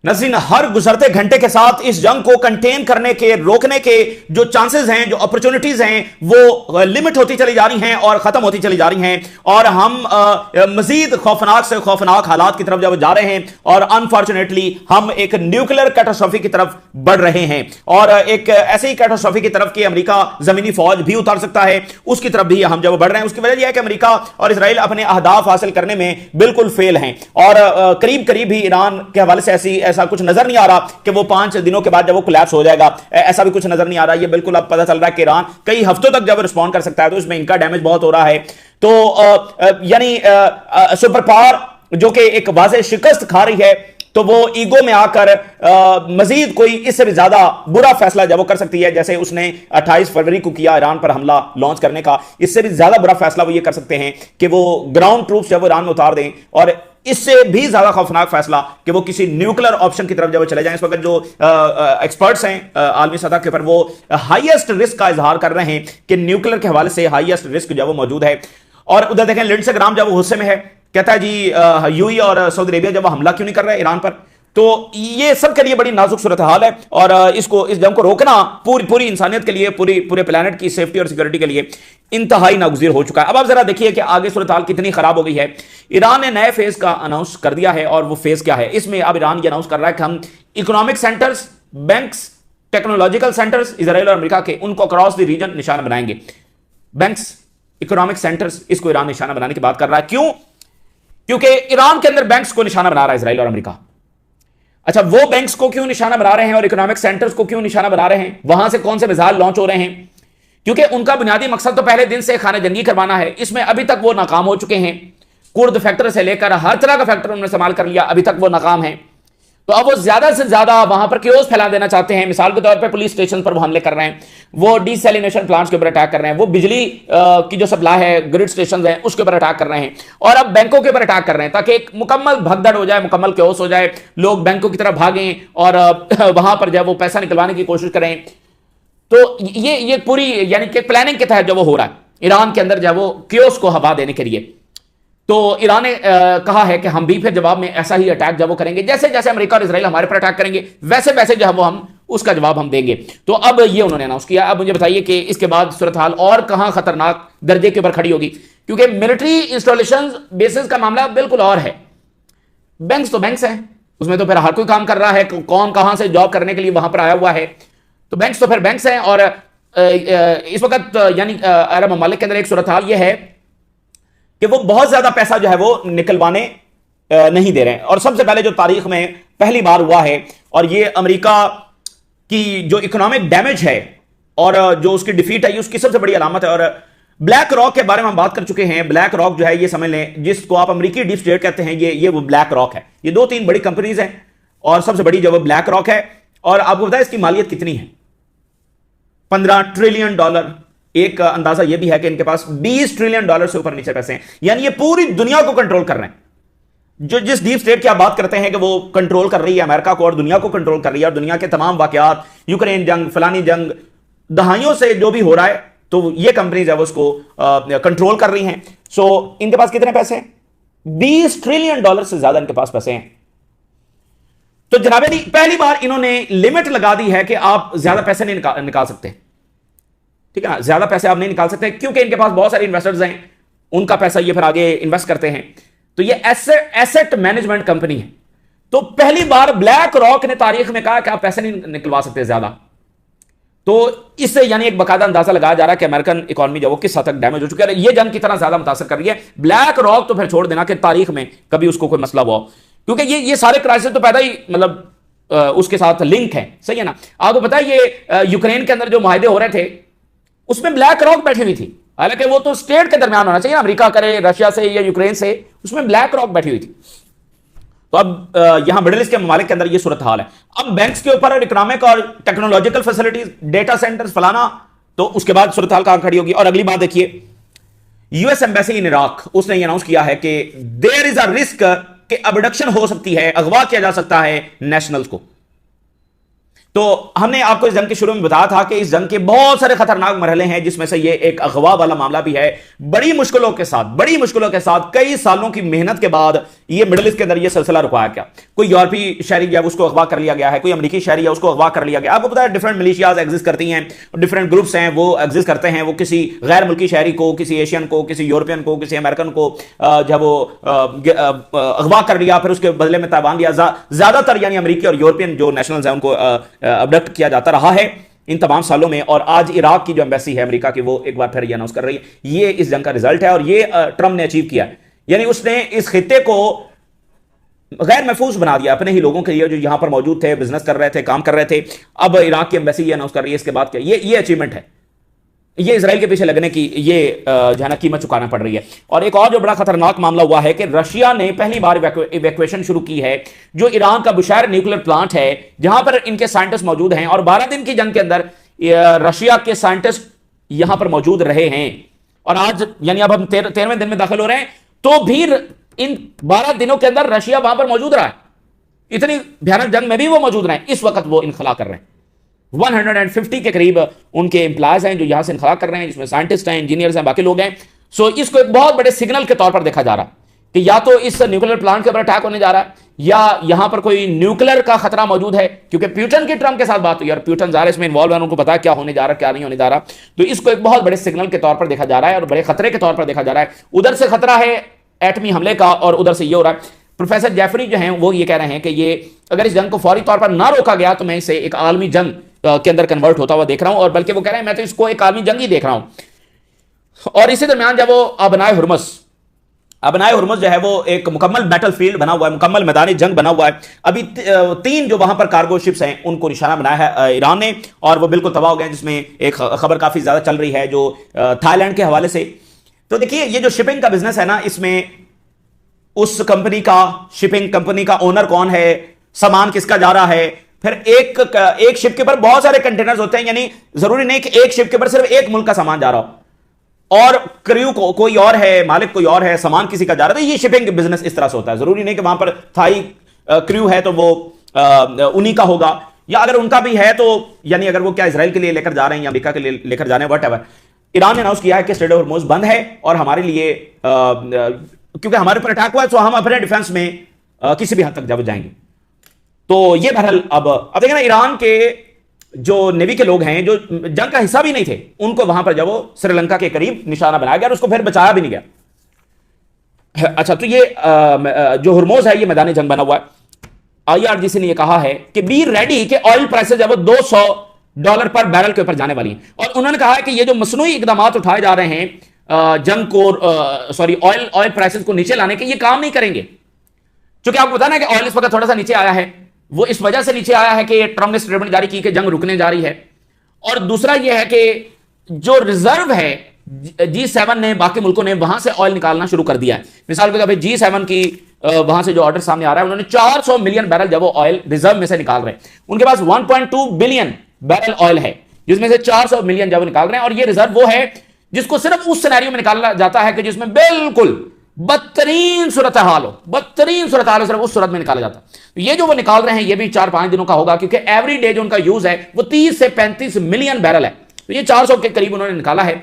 नज़रीन, हर गुजरते घंटे के साथ इस जंग को कंटेन करने के, रोकने के जो चांसेस हैं, जो अपॉर्चुनिटीज हैं, वो लिमिट होती चली जा रही हैं और खत्म होती चली जा रही हैं। और हम मजीद खौफनाक से खौफनाक हालात की तरफ जब जा रहे हैं और अनफॉर्चुनेटली हम एक न्यूक्लियर कैटास्ट्रॉफी की तरफ बढ़ रहे हैं और एक ऐसी ही कैटास्ट्रॉफी की तरफ कि अमेरिका जमीनी फौज भी उतार सकता है, उसकी तरफ भी हम जब बढ़ रहे हैं। उसकी वजह यह है कि अमेरिका और इसराइल अपने अहदाफ हासिल करने में बिल्कुल फेल हैं और करीब करीब ही ईरान के हवाले से ऐसा कुछ नजर नहीं आ रहा कि वो 5 दिनों के बाद जब वो कोलैप्स हो जाएगा, ऐसा भी कुछ नजर नहीं आ रहा। ये बिल्कुल अब पता चल रहा है कि ईरान कई हफ्तों तक जब रिस्पॉन्ड कर सकता है तो इसमें इनका डैमेज बहुत हो रहा है। तो यानी सुपर पावर जो कि एक वाज़ेह शिकस्त खा रही है, तो वो ईगो में आकर मजीद कोई इससे भी ज्यादा बुरा फैसला जब वो कर सकती है, जैसे उसने 28 फरवरी को किया ईरान पर हमला लॉन्च करने का, इससे भी ज्यादा बुरा फैसला वो ये कर सकते हैं कि वो ग्राउंड ट्रूप्स जब वो ईरान में उतार दें, और इससे भी ज्यादा खौफनाक फैसला कि वो किसी न्यूक्लियर ऑप्शन की तरफ जब चले जाएं। इस वक्त जो एक्सपर्ट्स हैं आलमी सतह के ऊपर, वो हाईएस्ट रिस्क का इजहार कर रहे हैं कि न्यूक्लियर के हवाले से हाईएस्ट रिस्क जो वो मौजूद है। और उधर देखें लिंडसे ग्राम जब वो गुस्से में है, कहता है जी यूएई और सऊदी अरेबिया जब वो हमला क्यों नहीं कर रहे ईरान पर। तो ये सब के लिए बड़ी नाजुक सूरत हाल है और इस जंग को रोकना पूरी इंसानियत के लिए, पूरे प्लेनेट की सेफ्टी और सिक्योरिटी के लिए इंतहाई नागुज़ीर हो चुका है। अब आप जरा देखिए कि आगे सूरत हाल कितनी खराब हो गई है। ईरान ने नए फेज का अनाउंस कर दिया है और वो फेज क्या है, इसमें अब ईरान ये अनाउंस कर रहा है कि हम economic centres, banks, technological centres Israel और अमेरिका के, उनको अक्रॉस द रीजन निशाना बनाएंगे। बैंक्स, इकोनॉमिक सेंटर्स, इसको ईरान निशाना बनाने की बात कर रहा है। क्यों? क्योंकि ईरान के अंदर बैंक्स को निशाना बना रहा है इजराइल और अमेरिका। अच्छा, वो बैंक्स को क्यों निशाना बना रहे हैं और इकोनॉमिक सेंटर्स को क्यों निशाना बना रहे हैं? वहां से कौन से मिसाइल लॉन्च हो रहे हैं? क्योंकि उनका बुनियादी मकसद तो पहले दिन से खाना जंगी करवाना है। इसमें अभी तक वो नाकाम हो चुके हैं। कुर्द फैक्टर से लेकर हर तरह का फैक्टर उन्होंने इस्तेमाल कर लिया, अभी तक वो नाकाम है। तो अब वो ज्यादा से ज्यादा वहां पर क्योस फैला देना चाहते हैं। मिसाल के तौर पे पुलिस स्टेशन पर वो हमले कर रहे हैं, वो डिसैलिनेशन प्लांट्स के ऊपर अटैक कर रहे हैं, वो बिजली की जो सप्लाई है, ग्रिड स्टेशन है, उसके ऊपर अटैक कर रहे हैं, और अब बैंकों के ऊपर अटैक कर रहे हैं ताकि एक मुकम्मल भगदड़ हो जाए, मुकम्मल क्योस हो जाए, लोग बैंकों की तरफ भागें और वहां पर जब वो पैसा निकलवाने की कोशिश करें। तो ये पूरी यानी कि प्लानिंग के तहत जो वो हो रहा है ईरान के अंदर, जब वो क्योस को हवा देने के लिए। तो ईरान ने कहा है कि हम भी फिर जवाब में ऐसा ही अटैक जब वो करेंगे, जैसे जैसे अमेरिका और इजराइल हमारे पर अटैक करेंगे वैसे वैसे जो है वो हम उसका जवाब हम देंगे। तो अब ये उन्होंने अनाउंस किया। अब मुझे बताइए कि इसके बाद सूरत हाल और कहां खतरनाक दर्जे के ऊपर खड़ी होगी, क्योंकि मिलिट्री इंस्टॉलेशन बेसिस का मामला बिल्कुल और है। बैंक्स तो बैंक्स हैं, उसमें तो फिर हर कोई काम कर रहा है, कौन कहां से जॉब करने के लिए वहां पर आया हुआ है। तो बैंक्स तो फिर बैंक्स हैं। और इस वक्त यानी अरब ममालिक के अंदर एक सूरत हाल यह है कि वो बहुत ज्यादा पैसा जो है वो निकलवाने नहीं दे रहे हैं। और सबसे पहले जो तारीख में पहली बार हुआ है, और ये अमेरिका की जो इकोनॉमिक डैमेज है और जो उसकी डिफीट है, ये उसकी सबसे बड़ी अलामत है। और ब्लैक रॉक के बारे में हम बात कर चुके हैं। ब्लैक रॉक जो है, ये समझ लें, जिसको आप अमेरिकी डीप स्टेट कहते हैं, ये वो ब्लैक रॉक है। ये 2-3 बड़ी कंपनीज हैं और सबसे बड़ी जो वो ब्लैक रॉक है। और आपको बताया इसकी मालियत कितनी है, $15 ट्रिलियन। एक अंदाजा यह भी है कि इनके पास $20 ट्रिलियन से ऊपर नीचे पैसे हैं, यानी ये पूरी दुनिया को कंट्रोल कर रहे हैं। जो जिस डीप स्टेट की आप बात करते हैं कि वो कंट्रोल कर रही है अमेरिका को और दुनिया को कंट्रोल कर रही है, और दुनिया के तमाम वाकयात, यूक्रेन जंग, फलानी जंग, दहाइयों से जो भी हो रहा है, तो ये कंपनीज है वो उसको कंट्रोल कर रही हैं। सो इनके पास कितने पैसे हैं? $20 ट्रिलियन से ज्यादा इनके पास पैसे हैं। तो जनाबे दी, पहली बार इन्होंने लिमिट लगा दी है कि आप ज्यादा पैसे नहीं निकाल सकते। ठीक है ना, ज्यादा पैसे आप नहीं निकाल सकते क्योंकि इनके पास बहुत सारे इन्वेस्टर्स हैं, उनका पैसा ये फिर आगे इन्वेस्ट करते हैं। तो ये एसेट मैनेजमेंट कंपनी है। तो पहली बार ब्लैक रॉक ने तारीख में कहा कि आप पैसे नहीं निकलवा सकते ज्यादा। तो इससे यानी एक बकायदा अंदाजा लगाया जा रहा है कि अमेरिकन इकोनॉमी जो वो किस हद तक डैमेज हो चुकी है, ये जंग कितना ज्यादा मुतासर कर रही है। ब्लैक रॉक तो फिर छोड़ देना कि तारीख में कभी उसको कोई मसला हुआ, क्योंकि ये सारे क्राइसिस तो पैदा ही मतलब उसके साथ लिंक है। सही है ना। आपको पता है ये यूक्रेन के अंदर जो मुआहदे हो रहे थे उसमें ब्लैक रॉक बैठी हुई थी, हालांकि वो तो स्टेट के दरमियान होना चाहिए, अमेरिका करे रशिया से या यूक्रेन से, उसमें ब्लैक रॉक बैठी हुई थी। तो अब यहां मिडिल ईस्ट के ममालिक के अंदर ये सूरत हाल है। अब बैंक्स के ऊपर इकोनॉमिक और टेक्नोलॉजिकल फैसिलिटीज, डेटा सेंटर्स फलाना, तो उसके बाद सूरत हाल कहां खड़ी होगी। और अगली बात देखिए, यूएस एम्बेसी इन इराक, उसने ये अनाउंस किया है कि देयर इज अ रिस्क कि अबडक्शन हो सकती है, अगवा किया जा सकता है नेशनल्स को। तो हमने आपको इस जंग के शुरू में बताया था कि इस जंग के बहुत सारे खतरनाक मरहले हैं, जिसमें से ये एक अगवा वाला मामला भी है। बड़ी मुश्किलों के साथ कई सालों की मेहनत के बाद ये मिडिल ईस्ट के अंदर ये सिलसिला रुकाया गया। कोई यूरोपीय शहरी है उसको अगवा कर लिया गया है, कोई अमेरिकी शहरी है उसको अगवा कर लिया गया। आपको पता है डिफरेंट मिलिशियाज एग्जिस्ट करती हैं, डिफरेंट ग्रुप्स हैं वो एग्जिस्ट करते हैं। वो किसी गैर मुल्की शहरी को, किसी एशियन को, किसी यूरोपियन को, किसी अमेरिकन को जब वो अगवा कर लिया, फिर उसके बदले में ताइवान लिया। ज्यादातर यानी अमेरिकी और यूरोपियन जो नेशनल्स हैं उनको अबडक्ट किया जाता रहा है इन तमाम सालों में। और आज इराक की जो एम्बेसी है अमेरिका की, वो एक बार फिर ये अनाउंस कर रही है। ये इस जंग का रिजल्ट है और ये ट्रंप ने अचीव किया, यानी उसने इस खित्ते को गैर महफूज बना दिया अपने ही लोगों के लिए जो यहां पर मौजूद थे, बिजनेस कर रहे थे, काम कर रहे थे। अब इराक की एम्बेसी ये अनाउंस कर रही है, इसके बाद क्या ये अचीवमेंट है। ये इजराइल के पीछे लगने की ये जो है ना कीमत चुकाना पड़ रही है। और एक और जो बड़ा खतरनाक मामला हुआ है कि रशिया ने पहली बार इवैक्यूएशन शुरू की है जो ईरान का बुशैर न्यूक्लियर प्लांट है, जहां पर इनके साइंटिस्ट मौजूद हैं। और 12 दिन की जंग के अंदर रशिया के साइंटिस्ट यहां पर मौजूद रहे हैं। और आज यानी अब हम 13वें दिन में दाखिल हो रहे हैं, तो भी इन 12 दिनों के अंदर रशिया वहां पर मौजूद रहा है। इतनी भयानक जंग में भी वो मौजूद रहे। इस वक्त वो इनखला कर रहे हैं। 150 के करीब उनके एम्प्लॉयज हैं जो यहां से इनखला कर रहे हैं, जिसमें साइंटिस्ट हैं, इंजीनियर्स हैं, बाकी लोग हैं। सो इसको एक बहुत बड़े सिग्नल के तौर पर देखा जा रहा है कि या तो इस न्यूक्लियर प्लांट के ऊपर अटैक होने जा रहा है या यहां पर कोई न्यूक्लियर का खतरा मौजूद है। क्योंकि प्यूटन की ट्रंप के साथ बात हुई और प्यूटन ज़ाहिर इसमें इन्वॉल्व है, उनको पता है क्या होने जा रहा है क्या नहीं होने जा रहा। तो इसको एक बहुत बड़े सिग्नल के तौर पर देखा जा रहा है और बड़े खतरे के तौर पर देखा जा रहा है। उधर से खतरा है एटमी हमले का और उधर से ये हो रहा है। प्रोफेसर जेफरी जो हैं वो ये कह रहे हैं कि ये अगर इस जंग को फौरी तौर पर ना रोका गया तो मैं इसे एक आलमी जंग के अंदर कन्वर्ट होता हुआ देख रहा हूं। और बल्कि वो कह रहे हैं मैं तो इसको एक आलमी जंग ही देख रहा हूं। और इसी दरमियान जब वो अबनाए हुर्मुज़ जो है वो एक मुकम्मल बैटलफील्ड बना हुआ है, मुकम्मल मैदानी जंग बना हुआ है। अभी 3 जो वहां पर कार्गो शिप्स हैं उनको निशाना बनाया है ईरान ने और वो बिल्कुल तबाह हो गए, जिसमें एक खबर काफी ज्यादा चल रही है जो थाईलैंड के हवाले से। तो देखिए ये जो शिपिंग का बिजनेस है ना, इसमें उस कंपनी का, शिपिंग कंपनी का ओनर कौन है, सामान किसका जा रहा है, फिर एक शिप के ऊपर बहुत सारे कंटेनर्स होते हैं। यानी जरूरी नहीं कि एक शिप के ऊपर सिर्फ एक मुल्क का सामान जा रहा हो और क्रू को कोई और है, मालिक कोई और है, सामान किसी का जा रहा है। तो ये शिपिंग बिजनेस इस तरह से होता है। जरूरी नहीं कि वहां पर थाई क्रू है तो वो उन्हीं का होगा, या अगर उनका भी है तो यानी अगर वो क्या इसराइल के लिए लेकर जा रहे हैं या अमेरिका के लिए लेकर जाने, व्हाटएवर। ईरान ने अनाउंस किया है कि स्ट्रेट ऑफ हॉर्मुज़ बंद है और हमारे लिए क्योंकि हमारे ऊपर अटैक हुआ है तो हम अपने डिफेंस में किसी भी हद तक जब जाएंगे। तो ये बहरहाल अब देखिए ना, ईरान के जो नेवी के लोग हैं जो जंग का हिस्सा भी नहीं थे, उनको वहां पर जब वो श्रीलंका के करीब निशाना बनाया गया और उसको फिर बचाया भी नहीं गया। अच्छा, तो ये जो हुर्मुज़ है ये मैदानी जंग बना हुआ है। IRGC ने ये कहा है कि बी रेडी कि ऑयल प्राइसेस जब $200 पर बैरल के ऊपर जाने वाली हैं। और उन्होंने कहा है कि ये जो मसनूई इकदाम उठाए जा रहे हैं जंग को ऑयल प्राइसेस को नीचे लाने के, ये काम नहीं करेंगे। क्योंकि आपको पता ना कि ऑयल इस वक्त थोड़ा सा नीचे आया है, वो इस वजह से नीचे आया है कि ट्रंप ने स्टेटमेंट जारी की कि जंग रुकने जा रही है। और दूसरा यह है कि जो रिजर्व है G7 ने, बाकी मुल्कों ने वहां से ऑयल निकालना शुरू कर दिया है। मिसाल के तौर पर G7 की वहां से जो ऑर्डर सामने आ रहा है, उन्होंने 400 मिलियन बैरल जब वो ऑयल रिजर्व में से निकाल रहे हैं। उनके पास 1.2 बिलियन बैरल ऑयल है, जिसमें से 400 मिलियन जब निकाल रहे हैं। और ये रिजर्व वो है जिसको सिर्फ उस सिनेरियो में निकाला जाता है कि जिसमें बिल्कुल बदतरीन सूरत हाल हो, सिर्फ उस सूरत में निकाला जाता है। ये जो वो निकाल रहे हैं ये भी 4-5 दिनों का होगा, क्योंकि एवरी डे जो उनका यूज है वो 30 से 35 मिलियन बैरल है। तो ये 400 के करीब उन्होंने निकाला है।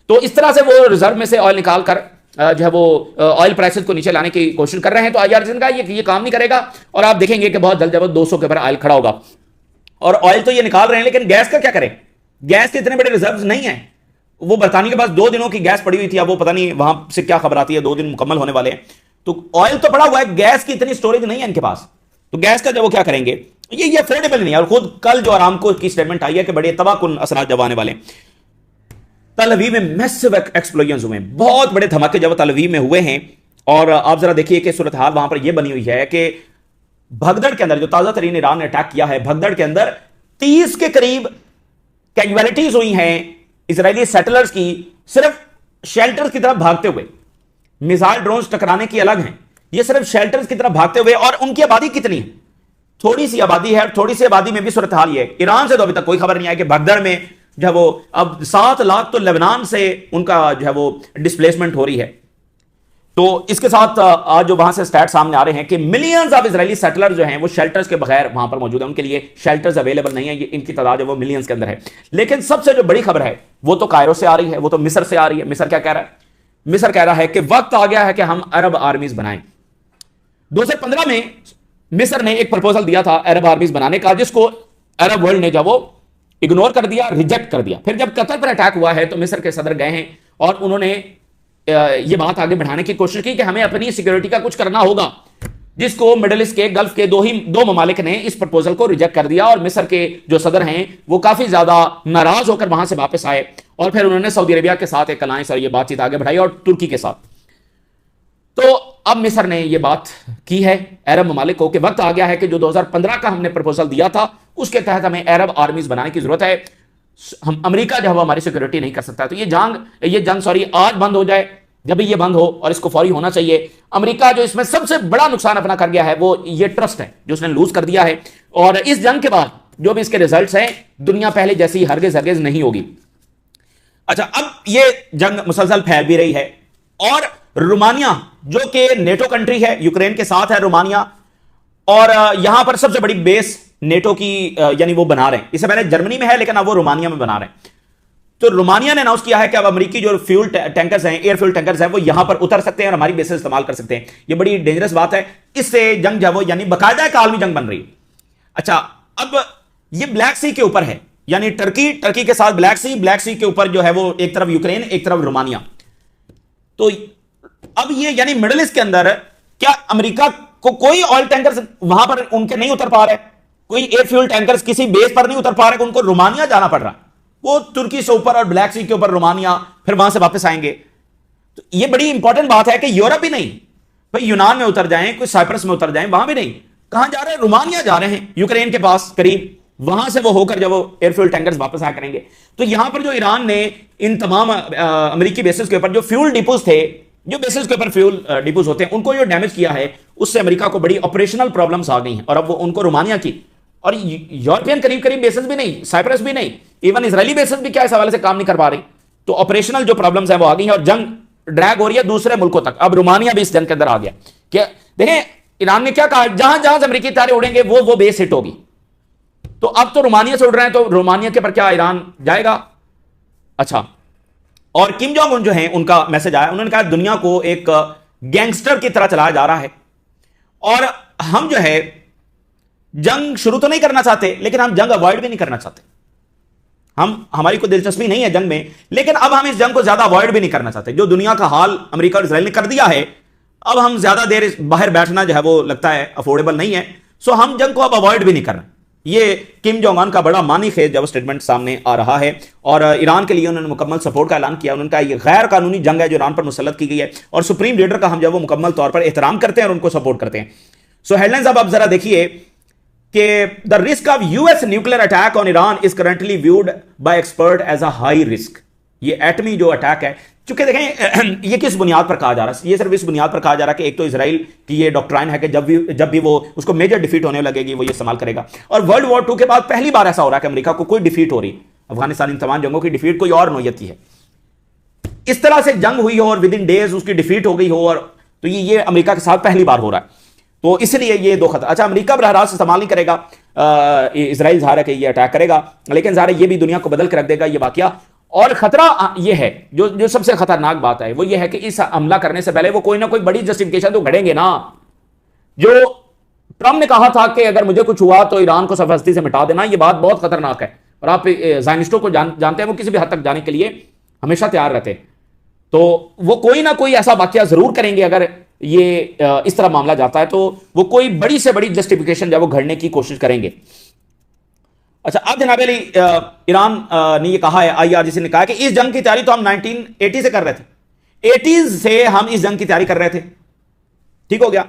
तो इस तरह से वो रिजर्व में से ऑयल निकाल कर जो है वो ऑयल प्राइसेस को नीचे लाने की कोशिश कर रहे हैं। तो IRGC का ये काम नहीं करेगा और आप देखेंगे कि बहुत जल्द जब 200 के ऊपर ऑयल खड़ा होगा। और ऑयल तो ये निकाल रहे हैं, लेकिन गैस का क्या करें? गैस के इतने बड़े रिजर्व नहीं है। वो बरतानिया के पास 2 दिनों की गैस पड़ी हुई थी, अब वो पता नहीं वहां से क्या खबर आती है, 2 दिन मुकम्मल होने वाले हैं। तो ऑयल तो पड़ा हुआ है, गैस की इतनी स्टोरेज नहीं है इनके पास। तो गैस का जब वो क्या करेंगे, ये अफोर्डेबल नहीं है। और खुद कल जो आरामको की स्टेटमेंट आई है कि बड़े तबाहकुन असरात जब आने वाले। तल अवीव में मैसिव एक्सप्लोजन हुए, बहुत बड़े धमाके जब तल अवीव में हुए हैं। और आप जरा देखिए कि सूरत हाल वहां पर यह बनी हुई है कि भगदड़ के अंदर जो ताजा तरीन ईरान ने अटैक किया है, भगदड़ के अंदर 30 के करीब कैजुअलिटीज हुई हैं इजरायली सेटलर्स की, सिर्फ शेल्टर्स की तरफ भागते हुए। मिसाइल ड्रोन्स टकराने की अलग हैं, ये सिर्फ शेल्टर्स की तरफ भागते हुए। और उनकी आबादी कितनी है? थोड़ी सी आबादी है। थोड़ी सी आबादी में भी सूरत हाल ये है। ईरान से तो अभी तक कोई खबर नहीं आई कि भगदड़ में जो है वो अब 7 लाख तो लेबनान से उनका जो है वो डिस्प्लेसमेंट हो रही है। तो इसके साथ आज जो वहां से स्टैट सामने आ रहे हैं कि मिलियंस ऑफ इजरायली सेटलर जो हैं वो शेल्टर्स के बगैर वहां पर मौजूद है, उनके लिए शेल्टर्स अवेलेबल नहीं है, ये इनकी तादाद है वो मिलियंस के अंदर है। लेकिन सबसे जो बड़ी खबर है वो तो कायरो से आ रही है, वो तो मिस्र से आ रही है। मिस्र क्या कह रहा है? मिस्र कह रहा है कि वक्त आ गया है कि हम अरब आर्मीज बनाएं। 2015 में मिस्र ने एक प्रपोजल दिया था अरब आर्मीज बनाने का, जिसको अरब वर्ल्ड ने जब वो इग्नोर कर दिया, रिजेक्ट कर दिया। फिर जब कतर पर अटैक हुआ है तो मिस्र के सदर गए हैं और उन्होंने ये बात आगे बढ़ाने की कोशिश की कि हमें अपनी सिक्योरिटी का कुछ करना होगा, जिसको मिडिल ईस्ट के गल्फ के दो ममालिक ने इस प्रपोजल को रिजेक्ट कर दिया। और मिस्र के जो सदर हैं वो काफी ज्यादा नाराज होकर वहां से वापस आए और फिर उन्होंने सऊदी अरेबिया के साथ एक अलायंस और ये बातचीत आगे बढ़ाई और तुर्की के साथ। तो अब मिस्र ने यह बात की है अरब ममालिक को कि वक्त आ गया है कि जो 2015 का हमने प्रपोजल दिया था उसके तहत हमें अरब आर्मीज बनाने की जरूरत है। हम अमेरिका जो है वो हमारी सिक्योरिटी नहीं कर सकता। तो ये जंग आज बंद हो जाए, जब भी ये बंद हो, और इसको फौरी होना चाहिए। अमेरिका जो इसमें सबसे बड़ा नुकसान अपना कर गया है वो ये ट्रस्ट है जो उसने लूज कर दिया है। और इस जंग के बाद जो भी इसके रिजल्ट्स हैं, दुनिया पहले जैसी हरगिज नहीं होगी। अच्छा, अब ये जंग मुसलसल फैल भी रही है और रोमानिया जो कि नेटो कंट्री है, यूक्रेन के साथ है रोमानिया, और यहां पर सबसे बड़ी बेस नेटो की यानी वो बना रहे हैं। इससे पहले जर्मनी में है लेकिन अब वो रोमानिया में बना रहे हैं। तो रोमानिया ने अनाउंस किया है कि अब अमेरिकी जो फ्यूल टैंकर्स हैं, एयर फ्यूल टैंकर्स हैं, वो यहां पर उतर सकते हैं और हमारी बेसेस इस्तेमाल कर सकते हैं। ये बड़ी डेंजरस बात है। इससे जंग जो है वो यानी बाकायदा एक आलमी जंग बन रही है। अच्छा, अब ये ब्लैक सी के ऊपर है, यानी टर्की के साथ ब्लैक सी के ऊपर जो है वो एक तरफ यूक्रेन, एक तरफ रोमानिया। तो अब ये यानी मिडिल ईस्ट के अंदर क्या अमेरिका को कोई ऑयल टैंकर्स वहां पर उनके नहीं उतर पा रहे, कोई एयर फ्यूल टैंकर्स किसी बेस पर नहीं उतर पा रहे, उनको रोमानिया जाना पड़ रहा है। वो तुर्की से ऊपर और ब्लैक सी के ऊपर रोमानिया, फिर वहां से वापस आएंगे। तो ये बड़ी इंपॉर्टेंट बात है कि यूरोप ही नहीं, भाई यूनान में उतर जाएं, कोई साइप्रस में उतर जाएं, वहां भी नहीं। कहां जा रहे हैं? रोमानिया जा रहे हैं, यूक्रेन के पास करीब। वहां से वो होकर जब वो एयर फ्यूल टैंकर्स वापस आया करेंगे। तो यहां पर जो ईरान ने इन तमाम अमेरिकी बेसिस के ऊपर जो फ्यूल डिपोज थे, जो बेसिस के ऊपर फ्यूल डिपोज होते हैं, उनको जो डैमेज किया है, उससे अमेरिका को बड़ी ऑपरेशनल प्रॉब्लम्स आ गई हैं। और अब वो उनको रोमानिया की और यूरोपियन करीब बेसिस भी नहीं, साइप्रस भी नहीं, इवन इजरायली बेसिस भी क्या इस हवाले से काम नहीं कर पा रही। तो ऑपरेशनल जो प्रॉब्लम्स हैं वो आ गई हैं और जंग ड्रैग हो रही है दूसरे मुल्कों तक। अब रोमानिया भी इस जंग के अंदर आ गया। क्या देखें, ईरान ने क्या कहा, जहां जहां अमेरिकी तारे उड़ेंगे वो बेस हिट होगी। तो अब तो रोमानिया से उड़ रहे हैं, तो रोमानिया के पर क्या ईरान जाएगा? अच्छा, और किम जोंग उन जो है उनका मैसेज आया, उन्होंने कहा दुनिया को एक गैंगस्टर की तरह चलाया जा रहा है और हम जो है जंग शुरू तो नहीं करना चाहते, लेकिन हम जंग अवॉइड भी नहीं करना चाहते। हमारी कोई दिलचस्पी नहीं है जंग में, लेकिन अब हम इस जंग को ज्यादा अवॉइड भी नहीं करना चाहते। जो दुनिया का हाल अमेरिका और इजराइल ने कर दिया है, अब हम ज्यादा देर बाहर बैठना जो है वो लगता है अफोर्डेबल नहीं है। सो हम जंग को अब अवॉइड भी नहीं करना। ये किम जोंग उन का बड़ा मानी खेज जब स्टेटमेंट सामने आ रहा है और ईरान के लिए उन्होंने मुकम्मल सपोर्ट का ऐलान किया। उन्होंने कहा ये गैर कानूनी जंग है जो ईरान पर मुसल्लत की गई है और सुप्रीम लीडर का हम जब वो मुकम्मल तौर पर एहतराम करते हैं और उनको सपोर्ट करते हैं। सो हेडलाइंस अब आप जरा देखिए कि the risk of US nuclear attack on Iran is currently viewed by expert as a high risk. ये एटमी जो अटैक है, चूंकि देखें ये किस बुनियाद पर कहा जा रहा है, ये सिर्फ इस बुनियाद पर कहा जा रहा है कि एक तो इजराइल की ये डॉक्ट्राइन है कि जब भी वो उसको मेजर डिफीट होने लगेगी वो ये इस्तेमाल करेगा। और वर्ल्ड वॉर 2 के बाद पहली बार ऐसा हो रहा है कि अमेरिका को कोई डिफीट हो रही, अफगानिस्तान इन तमाम जंगों की डिफीट कोई और नौयत की है। इस तरह से जंग हुई हो और विद इन डेज उसकी डिफीट हो गई हो, और तो ये अमेरिका के साथ पहली बार हो रहा है। तो इसलिए ये दो खतरा। अच्छा, अमेरिका बरह रास्त इस्तेमाल नहीं करेगा, इजराइल ज़ाहिर है कि ये अटैक करेगा, लेकिन ज़ाहिर है ये भी दुनिया को बदल के रख देगा ये वाकया। और खतरा ये है, जो सबसे खतरनाक बात है वो ये है कि इस हमला करने से पहले वो कोई ना कोई बड़ी जस्टिफिकेशन तो घड़ेंगे ना। जो ट्रंप ने कहा था कि अगर मुझे कुछ हुआ तो ईरान को सफलती से मिटा देना, ये बात बहुत खतरनाक है। और आप ज़ायनिस्टों को जानते हैं, वो किसी भी हद तक जाने के लिए हमेशा तैयार रहते हैं। तो वो कोई ना कोई ऐसा वाकया जरूर करेंगे अगर ये इस तरह मामला जाता है, तो वो कोई बड़ी से बड़ी जस्टिफिकेशन जब वो घड़ने की कोशिश करेंगे। अच्छा, अब जनाब अली ईरान ने ये कहा है, IRGC ने कहा कि इस जंग की तैयारी तो हम 1980 से कर रहे थे, 80s से हम इस जंग की तैयारी कर रहे थे। ठीक हो गया।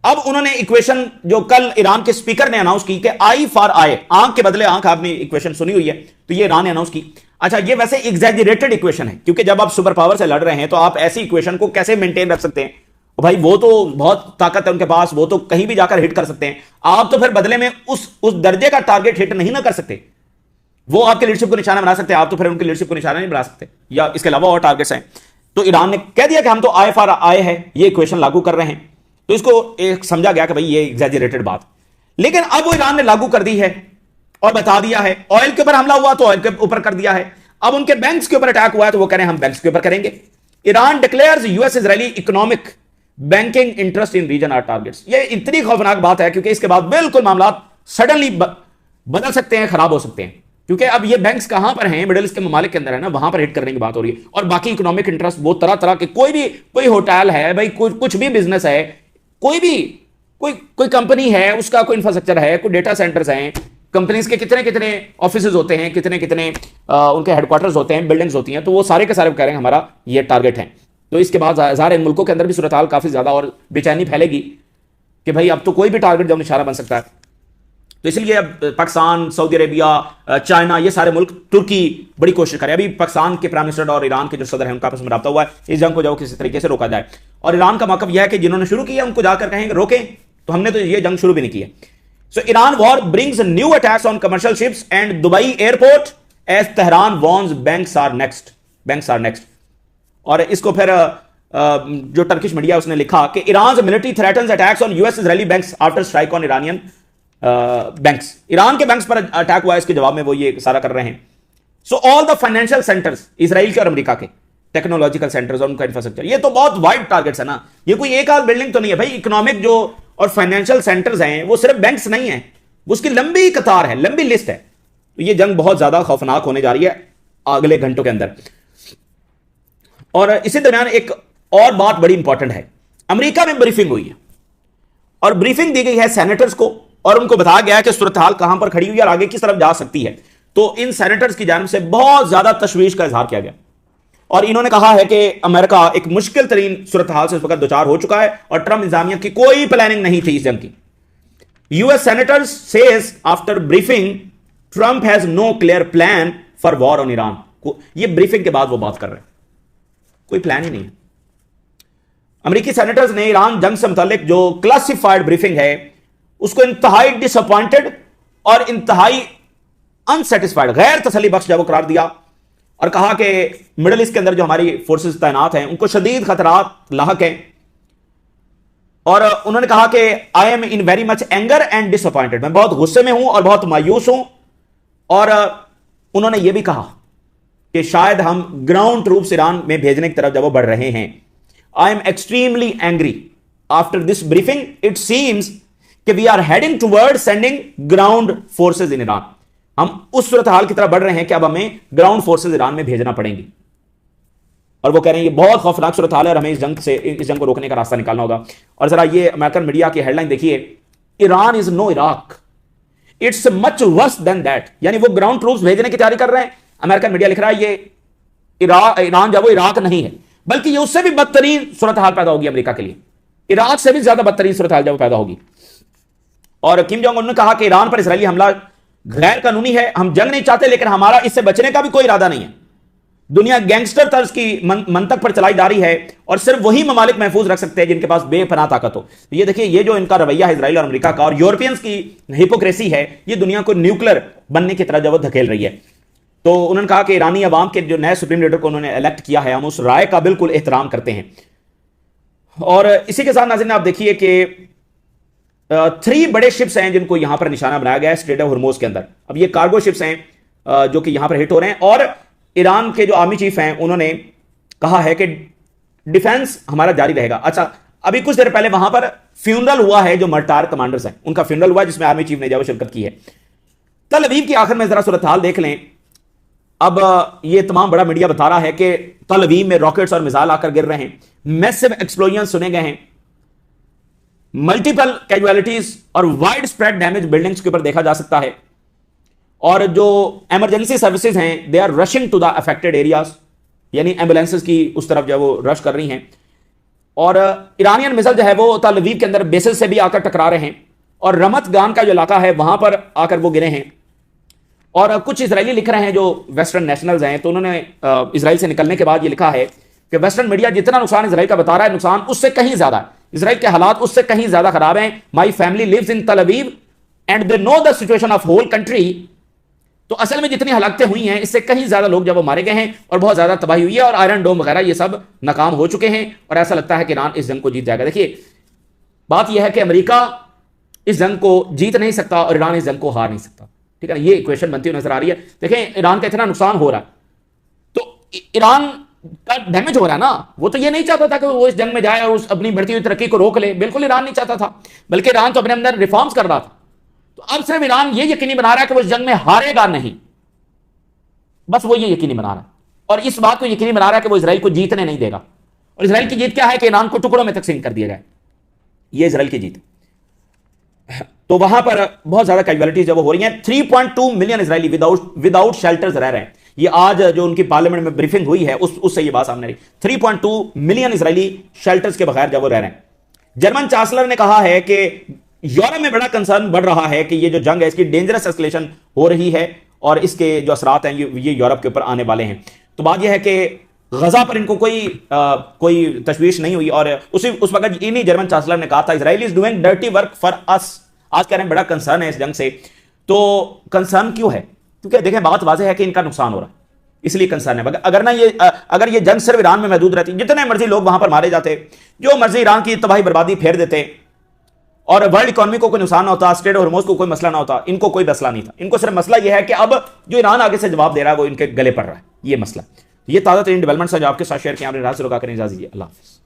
अब उन्होंने इक्वेशन जो कल ईरान के स्पीकर ने अनाउंस की कि आई फॉर आई, आंख के बदले आंख, आपने इक्वेशन सुनी हुई है, तो ये ईरान ने अनाउंस की। अच्छा, ये वैसे एग्जैजरेटेड इक्वेशन है, क्योंकि जब आप सुपर पावर से लड़ रहे हैं तो आप ऐसी इक्वेशन को कैसे मेंटेन रख सकते हैं? भाई वो तो बहुत ताकत है उनके पास, वो तो कहीं भी जाकर हिट कर सकते हैं। आप तो फिर बदले में उस दर्जे का टारगेट हिट नहीं ना कर सकते। वो आपके लीडरशिप को निशाना बना सकते हैं, आप तो फिर उनकी लीडरशिप को निशाना नहीं बना सकते, या इसके अलावा और टारगेट्स हैं। तो ईरान ने कह दिया कि हम तो IFRI है ये इक्वेशन लागू कर रहे हैं, तो इसको एक समझा गया कि भाई ये एग्जैजरेटेड बात। लेकिन अब वो ईरान ने लागू कर दी है और बता दिया है, ऑयल के ऊपर हमला हुआ तो ऑयल के ऊपर कर दिया है, अब उनके बैंक्स के ऊपर अटैक हुआ है तो वो कह रहे हैं हम बैंक्स के ऊपर करेंगे। Iran declares US Israeli economic banking interest in region are targets. ये इतनी खौफनाक बात है क्योंकि इसके बाद बिल्कुल मामला सडनली बदल सकते हैं, खराब हो सकते हैं, क्योंकि अब ये बैंक्स कहां पर हैं, मिडिल ईस्ट के ममालिक के अंदर है ना, वहां पर हिट करने की बात हो रही है। और बाकी इकोनॉमिक इंटरेस्ट वो तरह तरह के, कोई होटल है भाई, कुछ भी बिजनेस है, कोई कंपनी है, उसका कोई इंफ्रास्ट्रक्चर है, कोई डेटा सेंटर्स हैं, कंपनीज के कितने कितने ऑफिस होते हैं, कितने कितने उनके हेडक्वार्टर्स होते हैं, बिल्डिंग्स होती हैं, तो वो सारे के सारे कह रहे हैं हमारा ये टारगेट है। तो इसके बाद ज़ाहिर इन मुल्कों के अंदर भी सूरत हाल काफ़ी ज़्यादा और बेचैनी फैलेगी कि भाई अब तो कोई भी टारगेट जब निशाना बन सकता है। तो इसलिए अब पाकिस्तान, सऊदी अरेबिया, चाइना, ये सारे मुल्क, तुर्की बड़ी कोशिश करें। अभी पाकिस्तान के प्राइम मिनिस्टर और ईरान के जो सदर हैं उनका आपस में रब्ता हुआ है, इस जंग को जो किसी तरीके से रोका जाए। और ईरान का मौक़िफ़ यह है कि जिन्होंने शुरू किया उनको जाकर कहेंगे रोकें, तो हमने तो ये जंग शुरू भी नहीं की है। So Iran war brings new attacks on commercial ships and Dubai airport as Tehran warns banks are next. और इसको फिर जो टर्किश मीडिया उसने लिखा कि Iran military threatens attacks on US Israeli banks after strike on Iranian banks. Iran के banks पर attack हुआ है, इसके जवाब में वो ये सारा कर रहे हैं। So all the financial centres, Israel के और अमेरिका के टेक्नोलॉजिकल सेंटर्स और उनका इंफ्रास्ट्रक्चर, ये तो बहुत वाइड टारगेट्स है ना, ये कोई एक आध बिल्डिंग तो नहीं है भाई। इकोनॉमिक जो और फाइनेंशियल सेंटर्स हैं वो सिर्फ बैंक्स नहीं है, उसकी लंबी कतार है, लंबी लिस्ट है। तो ये जंग बहुत ज्यादा खौफनाक होने जा रही है अगले घंटों के अंदर। और इसी दरमियान एक और बात बड़ी इंपॉर्टेंट है, अमेरिका में ब्रीफिंग हुई है और ब्रीफिंग दी गई है सेनेटर्स को और उनको बताया गया है कि सूरत हाल कहां पर खड़ी हुई है और आगे किस तरफ जा सकती है। तो इन सेनेटर्स की जानिब से बहुत ज्यादा तशवीश का इजहार किया गया और इन्होंने कहा है कि अमेरिका एक मुश्किल तरीन सूरत हाल से इस वक्त दो चार हो चुका है और ट्रंप इंतजामिया की कोई प्लानिंग नहीं थी इस जंग की। US senators says after briefing Trump has no clear plan for war on Iran. ये ब्रीफिंग के बाद वो बात कर रहे हैं, कोई प्लान ही नहीं है। अमेरिकी सेनेटर्स ने ईरान जंग से मुतालिक जो क्लासिफाइड ब्रीफिंग है उसको इंतहाई डिसअपॉइंटेड और इंतहाई अनसेटिस्फाइड, गैर तसल्ली बख्श जब करार दिया और कहा कि मिडिल ईस्ट के अंदर जो हमारी फोर्सेस तैनात हैं उनको शदीद खतरात लाहक हैं। और उन्होंने कहा कि I am in very much anger and disappointed, मैं बहुत गुस्से में हूं और बहुत मायूस हूं। और उन्होंने यह भी कहा कि शायद हम ग्राउंड ट्रूप्स ईरान में भेजने की तरफ जब वो बढ़ रहे हैं। I am extremely angry after this briefing, it seems कि we are heading toward sending ground forces in Iran. हम उस सूरत हाल की तरफ बढ़ रहे हैं कि अब हमें ग्राउंड फोर्सेज ईरान में भेजना पड़ेंगी। और वो कह रहे हैं ये बहुत खौफनाक सूरत हाल है और हमें इस जंग को रोकने का रास्ता निकालना होगा। और जरा ये अमेरिकन मीडिया की हेडलाइन देखिए, Iran is no Iraq, it's much worse than that. यानी वो ग्राउंड ट्रूप्स भेजने की तैयारी कर रहे हैं। अमेरिकन मीडिया लिख रहा है ये ईरान जब वो इराक नहीं है, बल्कि ये उससे भी बदतरीन सूरत हाल पैदा होगी अमेरिका के लिए, इराक से भी ज्यादा बदतरीन सूरत हाल जब पैदा होगी। और किम जोंग उन ने कहा कि ईरान पर इजरायली हमला गैर कानूनी है, हम जंग नहीं चाहते लेकिन हमारा इससे बचने का भी कोई इरादा नहीं है। दुनिया गैंगस्टर तर्ज की मंतक पर चलाई जा रही है और सिर्फ वही ममालिक महफूज रख सकते हैं जिनके पास बेपनाह ताकत हो। ये देखिए, ये जो इनका रवैया है इजराइल और अमेरिका का और यूरोपियंस की हिपोक्रेसी है, ये दुनिया को न्यूक्लियर बनने की तरह जब धकेल रही है। तो उन्होंने कहा कि ईरानी अवाम के जो नए सुप्रीम लीडर को उन्होंने इलेक्ट किया है, हम उस राय का बिल्कुल एहतराम करते हैं। और इसी के साथ नाज़रीन आप देखिए कि 3 बड़े शिप्स हैं जिनको यहां पर निशाना बनाया गया है स्ट्रेट ऑफ हॉर्मोज के अंदर। अब ये कार्गो शिप्स हैं जो कि यहां पर हिट हो रहे हैं। और ईरान के जो आर्मी चीफ हैं उन्होंने कहा है कि डिफेंस हमारा जारी रहेगा। अच्छा, अभी कुछ देर पहले वहां पर फ्यूनरल हुआ है, जो मर्टार कमांडर्स हैं उनका फ्यूनरल हुआ जिसमें आर्मी चीफ ने जब शिरकत की है। तल अवीव की आखिर में जरा सूरत हाल देख लें। अब ये तमाम बड़ा मीडिया बता रहा है कि तल अवीव में रॉकेट्स और मिसाइल आकर गिर रहे हैं, मैसिव एक्सप्लोजन सुने गए हैं, मल्टीपल कैजुअलिटीज और वाइड स्प्रेड डैमेज बिल्डिंग्स के ऊपर देखा जा सकता है। और जो इमरजेंसी सर्विसेज हैं they are rushing to the affected areas, यानी एम्बुलेंसेज की उस तरफ जो वो रश कर रही हैं। और ईरानियन मिसाइल जो है वो तल अवीव के अंदर बेसेस से भी आकर टकरा रहे हैं और रमत गान का जो इलाका है वहां पर आकर वो गिरे हैं। और कुछ इसराइली लिख रहे हैं जो वेस्टर्न नेशनल्स हैं, तो उन्होंने इसराइल से निकलने के बाद ये लिखा है कि वेस्टर्न मीडिया जितना नुकसान इसराइल का बता रहा है, नुकसान उससे कहीं ज्यादा है, इसराइल के हालात उससे कहीं ज्यादा खराब हैं। My family lives in Tel and they know the situation of whole country. तो असल में जितनी हलाकतें हुई हैं इससे कहीं ज्यादा लोग जब वो मारे गए हैं और बहुत ज्यादा तबाही हुई है और आयरन डोम वगैरह ये सब नाकाम हो चुके हैं और ऐसा लगता है कि ईरान इस जंग को जीत जाएगा। देखिए बात यह है कि अमेरिका इस जंग को जीत नहीं सकता और ईरान इस जंग को हार नहीं सकता, ठीक है ना, ये इक्वेशन बनती हुई नजर आ रही है। देखें ईरान का इतना नुकसान हो रहा है तो ईरान का डैमेज हो रहा है ना, वो तो ये नहीं चाहता था कि वो इस जंग में जाए और उस अपनी बढ़ती हुई तरक्की को रोक ले, बिल्कुल ईरान नहीं चाहता था, बल्कि ईरान तो अपने अंदर रिफॉर्म्स कर रहा था। तो अब सिर्फ ईरान ये यकीनी बना रहा है कि वो इस जंग में हारेगा नहीं, बस वो ये यकीनी बना रहा है और इस बात को यकीनी बना रहा है कि वो इजराइल को जीतने नहीं देगा। और इजराइल की जीत क्या है कि ईरान को टुकड़ों में तकसीम कर दिया जाए, ये इजराइल की जीत। तो वहां पर बहुत ज्यादा कैजुअलिटीज जब हो रही हैं। 3.2 मिलियन इजरायली विदाउट शेल्टर्स रह रहे हैं। ये आज जो उनकी पार्लियामेंट में ब्रीफिंग हुई है उससे ये बात सामने रही। 3.2 मिलियन इजरायली शेल्टर्स के बगैर जब वो रह रहे हैं। जर्मन चांसलर ने कहा है कि यूरोप में बड़ा कंसर्न बढ़ रहा है कि ये जो जंग है इसकी डेंजरस एस्केलेशन हो रही है और इसके जो असरात हैं ये यूरोप के ऊपर आने वाले हैं। तो बात यह है कि गजा पर इनको कोई तशवीश नहीं हुई और उस वक्त इन्हीं जर्मन चांसलर ने कहा था Israel is doing dirty work for us. आज कह रहे हैं बड़ा कंसर्न है इस जंग से। तो कंसर्न क्यों है? क्योंकि देखें बात वाज़ेह है कि इनका नुकसान हो रहा है, इसलिए कंसर्न है। अगर ये जंग सिर्फ ईरान में महदूद रहती, जितने मर्जी लोग वहां पर मारे जाते, जो मर्जी ईरान की तबाही बर्बादी फेर देते और वर्ल्ड इकोनॉमी को कोई नुकसान ना होता, स्ट्रेट और हॉर्मोज को कोई मसला ना होता, इनको कोई मसला नहीं था। इनको सिर्फ मसला यह है कि अब जो ईरान आगे से जवाब दे रहा है वो इनके गले पड़ रहा है, ये मसला। ये ताज़ा तरीन डेवलपमेंट्स जो आपके साथ शेयर किया, आपने राज से रोका करें। इजाज़त दीजिए, अल्लाह हाफ़िज़।